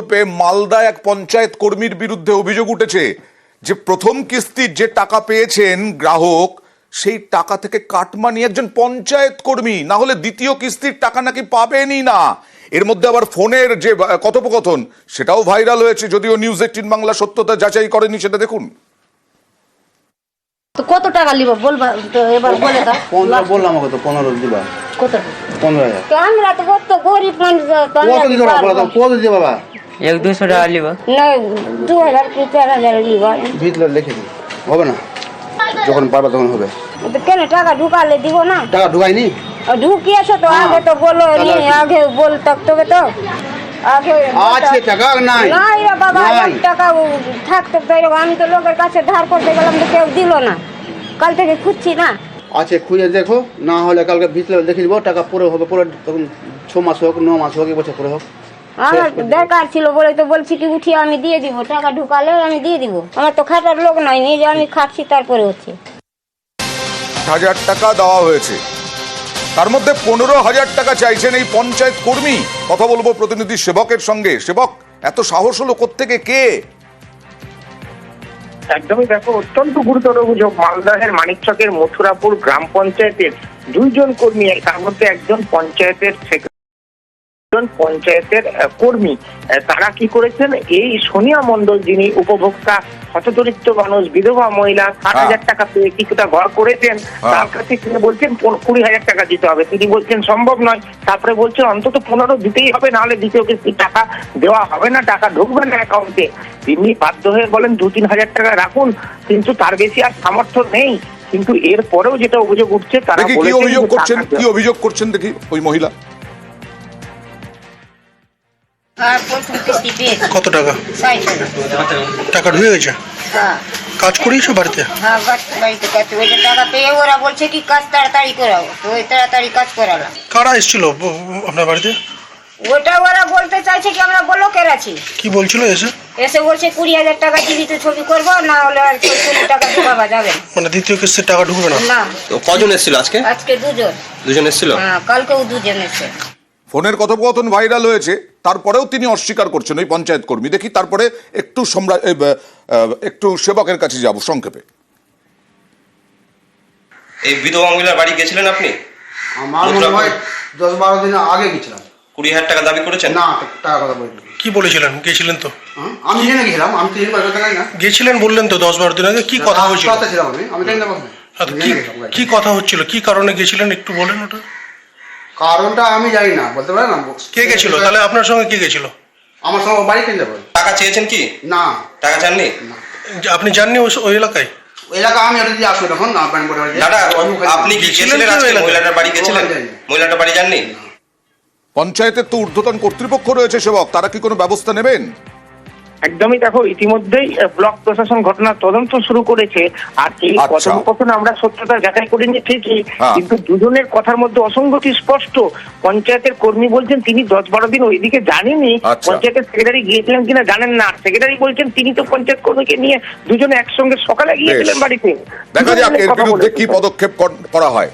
প্রকল্পে মালদা এক পঞ্চায়েত কর্মীর বিরুদ্ধে অভিযোগ উঠেছে যে প্রথম কিস্তির যে টাকা পেয়েছেন গ্রাহক, সেই টাকা থেকে কাটমানি একজন পঞ্চায়েত কর্মী, না হলে দ্বিতীয় কিস্তির টাকা নাকি পাবেনই না। এর মধ্যে আবার ফোনের যে কথোপকথন সেটাও ভাইরাল হয়েছে, যদিও নিউজ 18 বাংলা সত্যতা যাচাই করেনি, সেটা দেখুন। তো কত টাকা লিবা বলবা তো এবার বলে দাও। 15 বললাম, আমাকে তো 15 দিবা। কত? 15,000। তো আমরা তো কত গরিব মানুষ, তো কত দিবা বলা তো, কত দিবা বাবা? 100-200 টাকা লিবা না 2000 কি 4000 লিবা। ভিতরে লিখে দিই, হবে না? যখন পারবা তখন হবে। তো কেন টাকা ঢুকালে দিব না? টাকা ঢুকাইনি, ঢুকিয়েছো তো, আগে তো বলো নি, আগে বল তবে তো আগে আছে টাকা নাই। না রে বাবা, নাই। 1 টাকা থাকতো তো, আমি তো লোকের কাছে ধার করতে গেলাম তো কেউ দিল না, কাল থেকে খুঁজছি না। আছে, খুঁজে দেখো, না হলে কালকে ভিতরে লিখে দিব। টাকা পুরো হবে, পুরো তখন 6 মাস হোক, 9 মাস হোক, 1 বছর পুরো হোক। আমার দরকার ছিল বলে তো বলছি কি উঠিয়ে আমি দিয়ে দিব, টাকা ঢুকালে আমি দিয়ে দিব। আমার তো খাটার লোক নাই, নিজে আমি খাচ্ছি তারপরে হচ্ছে। 1000 টাকা দেওয়া হয়েছে, তার মধ্যে 15,000 টাকা চাইছেন এই পঞ্চায়েত কর্মী। কথা বলবো প্রতিনিধি সেবকের সঙ্গে। সেবক, এত সাহস হলো কোত্থেকে, কে? একদমই দেখো, অত্যন্ত গুরুতর অভিযোগ। মালদহের মানিকচকের মথুরাপুর গ্রাম পঞ্চায়েতের 2 জন কর্মী, তার মধ্যে একজন পঞ্চায়েতের কর্মী, তারা কি করেছেন, এই সোনিয়া মণ্ডল যিনি উপভোক্তা, হতদরিদ্র মানুষ, বিধবা মহিলা, 60,000 টাকা পেয়ে কিছুটা ঘর করেছেন, তার কাছে তিনি বলছেন 20,000 টাকা দিতে হবে। তিনি বলছেন সম্ভব নয়, তারপরে বলছেন অন্তত 15 দিতেই হবে, নাহলে দ্বিতীয় কিস্তি টাকা দেওয়া হবে না, টাকা ঢুকবে না অ্যাকাউন্টে। তিনি বাধ্য হয়ে বলেন 2-3 হাজার টাকা রাখুন, কিন্তু তার বেশি আর সামর্থ্য নেই। কিন্তু এর পরেও যেটা অভিযোগ উঠছে, তারা দেখি কি অভিযোগ করছেন, কি অভিযোগ করছেন দেখি ওই মহিলা। কত টাকা? 60,000 টাকা ঢুকে গেছে? হ্যাঁ কাজ করিয়েছো বাড়িতে? হ্যাঁ, বাড়িতে কাজ, ওই যে টাকা পেয়ে ওরা বলছে কি কাজ তাড়াতাড়ি করাবো, তো ওই তাড়াতাড়ি কাজ করালাম। কারা এসেছিল আপনার বাড়িতে? ওটা ওরা বলতে চাইছে কি আমরা ব্লকের আছি। কি বলছিল এসে? এসে বলছে 20,000 টাকা টিভিতে ছবি করবো, না হলে আর 40 টাকা ঢুকাবা যাবে মানে দ্বিতীয় কিস্তির টাকা ঢুকবে না? না। তো কজন এসেছিল আজকে? আজকে 2 জন। 2 জন এসেছিল? হ্যাঁ, কালকেও 2 জন এসে। ফোনের কথোপকথন ভাইরাল হয়েছে, তারপরেও তিনি অস্বীকার করছেন ওই পঞ্চায়েত কর্মী। দেখি তারপরে একটু সেবকের কাছে যাব সংক্ষেপে। এই বিধবা মহিলার বাড়ি গেছিলেন আপনি? আমার মনে হয় 10-12 দিন আগে গেছিলাম। 20,000 টাকা দাবি করেছেন? না, টাকা কথা বলিনি। কি বলেছিলেন? গেছিলেন তো? আমি জেনে গেছিলাম, আমি তো এই কথা জানি না। গেছিলেন বললেন তো 10-12 দিন আগে। কি কথা হয়েছিল? কথা ছিলাম আমি জানি না কথা। আচ্ছা, কি কথা হচ্ছিল, কি কারণে গেছিলেন একটু বলেন ওটা। কারণটা আমি জানি না, বলতে পারে না। কে গেছিল তাহলে? আপনার সঙ্গে কে গেছিল? আমার সঙ্গে বাড়িতে যাবো। টাকা চেয়েছেন কি? না, টাকা চাননি? আপনি জাননি ওই এলাকায়? ওই এলাকা আমি ওটা দিয়ে আসবো তখন না, দাদা আপনি কি গেছিলেন আজকে মহিলাটার বাড়ি গেছিলেন? মহিলাটার বাড়ি যাননি? পঞ্চায়েতের তো ঊর্ধ্বতন কর্তৃপক্ষ রয়েছে সেবক, তারা কি কোনো ব্যবস্থা নেবেন? একদমই দেখো, ইতিমধ্যেই ব্লক প্রশাসন ঘটনার তদন্ত শুরু করেছে। আর এই কথোপকথন আমরা সত্যতা যাচাই করিনি ঠিকই, কিন্তু দুজনের কথার মধ্যে অসঙ্গতি স্পষ্ট। পঞ্চায়েতের কর্মী বলছেন তিনি 10-12 দিন ওইদিকে জানেননি, পঞ্চায়েতের সেক্রেটারি গিয়েছিলেন কিনা জানেন না। সেক্রেটারি বলছেন তিনি তো পঞ্চায়েত কর্মীকে নিয়ে দুজনে একসঙ্গে সকালে গিয়েছিলেন বাড়িতে। দেখা যাক এর বিরুদ্ধে কি পদক্ষেপ করা হয়।